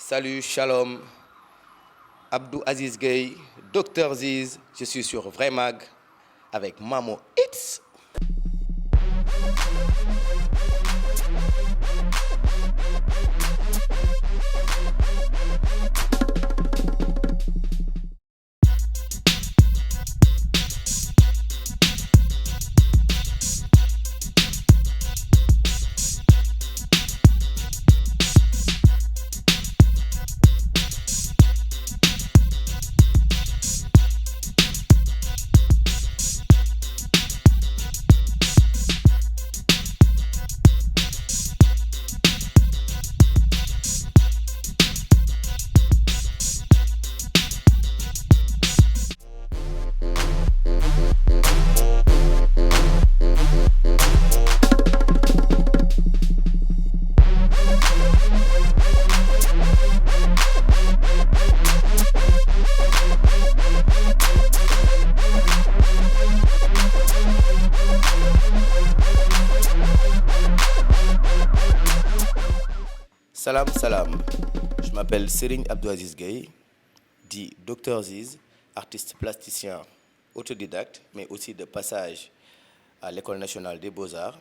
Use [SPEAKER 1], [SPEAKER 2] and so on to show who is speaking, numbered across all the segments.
[SPEAKER 1] Salut, shalom, Abdou Aziz Gueye, Dr Ziz, je suis sur Vrai Mag avec Mamo Hits. Salam, salam. Je m'appelle Serigne Abdou Aziz Gueye, dit Dr Ziz, artiste plasticien autodidacte, mais aussi de passage à l'École nationale des beaux-arts.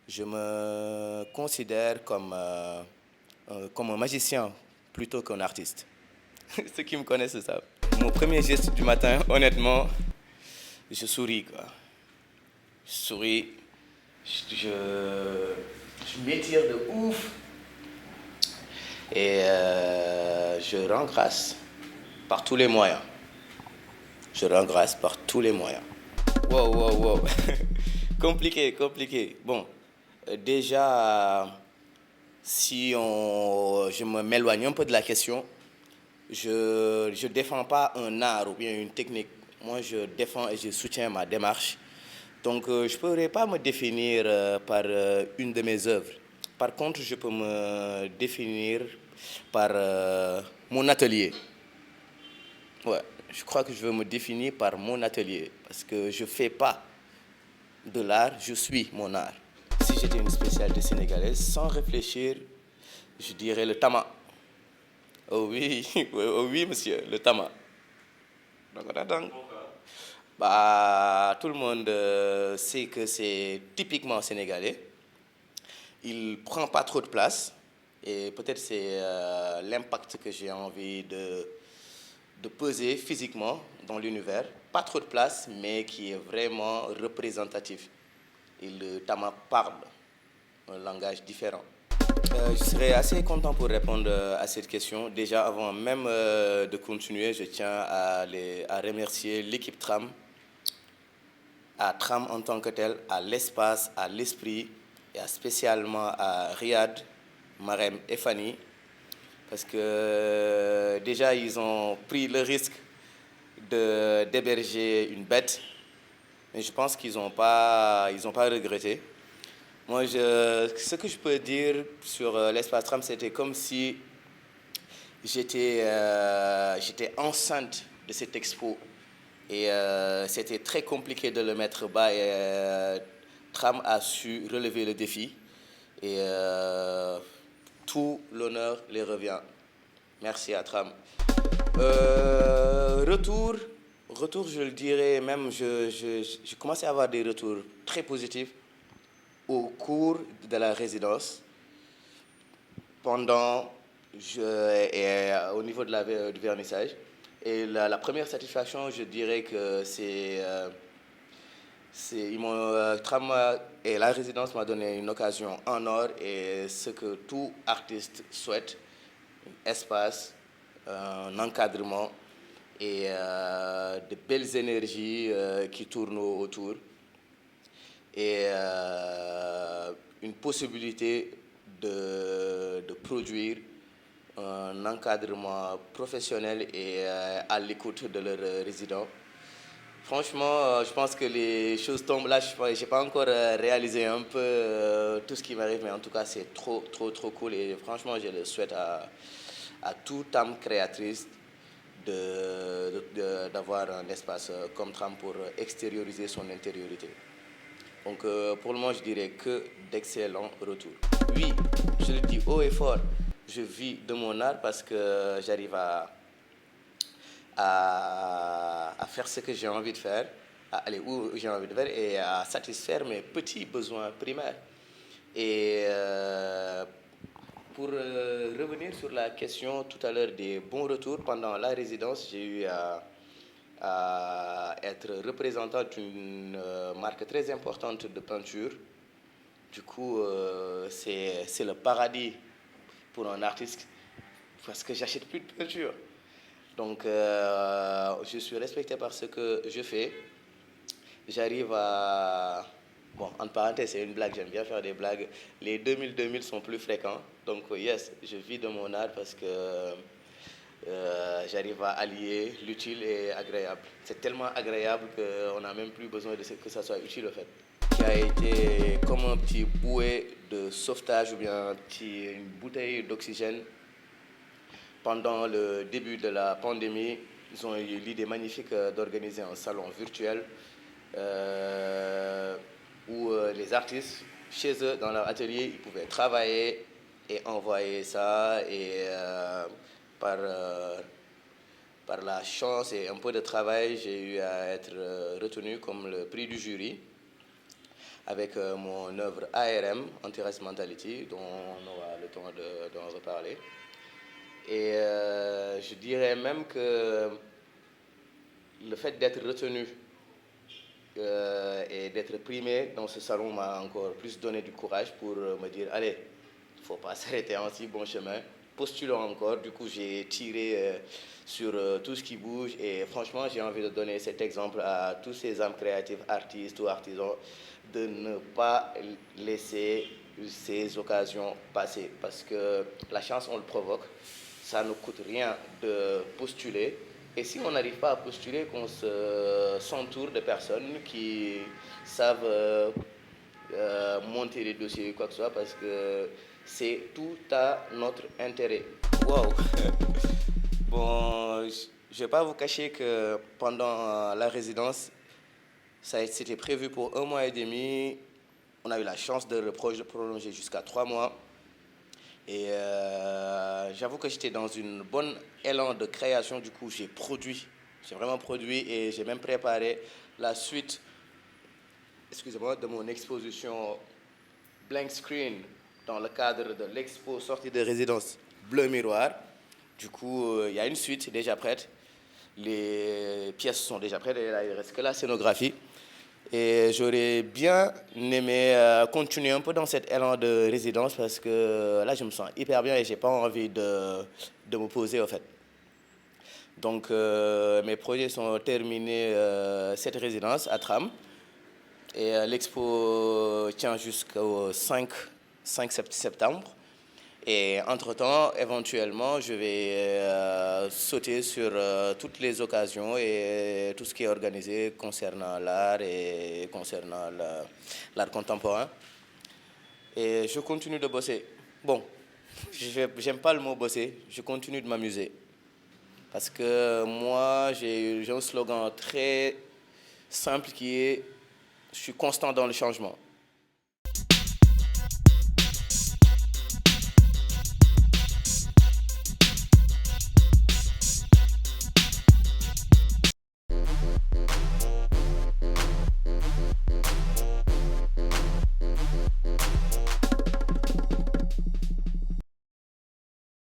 [SPEAKER 1] Je me considère comme un magicien plutôt qu'un artiste. Ceux qui me connaissent le savent. Mon premier geste du matin, honnêtement, je souris, quoi. Je souris, je m'étire de ouf. Et je rends grâce par tous les moyens. Je rends grâce par tous les moyens. Wow. Compliqué. Bon, déjà, je m'éloigne un peu de la question, je ne défends pas un art ou bien une technique. Moi, je défends et je soutiens ma démarche. Donc, je ne pourrais pas me définir par une de mes œuvres. Par contre, je peux me définir par mon atelier. Ouais, je crois que je veux me définir par mon atelier parce que je ne fais pas de l'art, je suis mon art. Si j'étais une spécialité sénégalaise, sans réfléchir, je dirais le tama. Oh oui, oh oui monsieur, le tama. Donc. Tout le monde sait que c'est typiquement sénégalais. Il ne prend pas trop de place et peut-être c'est l'impact que j'ai envie de peser physiquement dans l'univers. Pas trop de place, mais qui est vraiment représentatif. Et le tama parle un langage différent. Je serais assez content pour répondre à cette question. Déjà, avant même de continuer, je tiens à remercier l'équipe Tram, à Tram en tant que tel, à l'espace, à l'esprit, et spécialement à Riyad, Marem et Fanny, parce que déjà ils ont pris le risque d'héberger une bête, mais je pense qu'ils n'ont pas regretté. Moi, ce que je peux dire sur l'espace Tram, c'était comme si j'étais enceinte de cette expo. Et c'était très compliqué de le mettre bas et Tram a su relever le défi. Et tout l'honneur les revient. Merci à Tram. Retour, je le dirais même, je commençais à avoir des retours très positifs au cours de la résidence, pendant et au niveau du vernissage. Et la première satisfaction, je dirais que Tram et la résidence m'a donné une occasion en or et ce que tout artiste souhaite, un espace, un encadrement et de belles énergies qui tournent autour et une possibilité de produire un encadrement professionnel et à l'écoute de leurs résidents. Franchement, je pense que les choses tombent là. Je n'ai pas encore réalisé un peu tout ce qui m'arrive, mais en tout cas, c'est trop cool. Et franchement, je le souhaite à toute âme créatrice d'avoir un espace comme Tram pour extérioriser son intériorité. Donc pour le moment, je dirais que d'excellents retours. Oui, je le dis haut et fort, je vis de mon art parce que j'arrive à faire ce que j'ai envie de faire, à aller où j'ai envie de faire et à satisfaire mes petits besoins primaires. Et pour revenir sur la question tout à l'heure des bons retours, pendant la résidence, j'ai eu à être représentant d'une marque très importante de peinture. Du coup, c'est le paradis pour un artiste parce que j'achète plus de peinture. Donc, je suis respecté par ce que je fais. J'arrive à... Bon, en parenthèse, c'est une blague, j'aime bien faire des blagues. Les 2000 sont plus fréquents. Donc, yes, je vis de mon art parce que j'arrive à allier l'utile et agréable. C'est tellement agréable qu'on n'a même plus besoin de ce que ça soit utile, en fait. Qui a été comme un petit bouée de sauvetage ou bien une bouteille d'oxygène pendant le début de la pandémie. Ils ont eu l'idée magnifique d'organiser un salon virtuel où les artistes, chez eux, dans leur atelier, ils pouvaient travailler et envoyer ça. Et par la chance et un peu de travail, j'ai eu à être retenu comme le prix du jury avec mon œuvre ARM, Anti-Race Mentality, dont on aura le temps d'en reparler. Et je dirais même que le fait d'être retenu et d'être primé dans ce salon m'a encore plus donné du courage pour me dire, allez, il ne faut pas s'arrêter en si bon chemin, postulons encore. Du coup, j'ai tiré sur tout ce qui bouge et franchement, j'ai envie de donner cet exemple à tous ces âmes créatives, artistes ou artisans, de ne pas laisser ces occasions passer parce que la chance, on le provoque. Ça ne coûte rien de postuler. Et si on n'arrive pas à postuler, qu'on s'entoure de personnes qui savent monter les dossiers, quoi que ce soit, parce que c'est tout à notre intérêt. Wow! Bon, je ne vais pas vous cacher que pendant la résidence, c'était prévu pour 1 mois et demi. On a eu la chance de le prolonger jusqu'à 3 mois. Et j'avoue que j'étais dans une bonne élan de création. Du coup, j'ai vraiment produit et j'ai même préparé la suite, excusez-moi, de mon exposition Blank Screen dans le cadre de l'expo sortie de résidence Bleu Miroir. Du coup, il y a une suite déjà prête. Les pièces sont déjà prêtes et là, il ne reste que la scénographie. Et j'aurais bien aimé continuer un peu dans cet élan de résidence parce que là, je me sens hyper bien et je n'ai pas envie de me poser, en fait. Donc, mes projets sont terminés cette résidence à Tram. Et l'expo tient jusqu'au 5 septembre. Et entre-temps, éventuellement, je vais sauter sur toutes les occasions et tout ce qui est organisé concernant l'art et concernant l'art contemporain. Et je continue de bosser. Bon, j'aime pas le mot bosser, je continue de m'amuser. Parce que moi, j'ai un slogan très simple qui est « Je suis constant dans le changement ».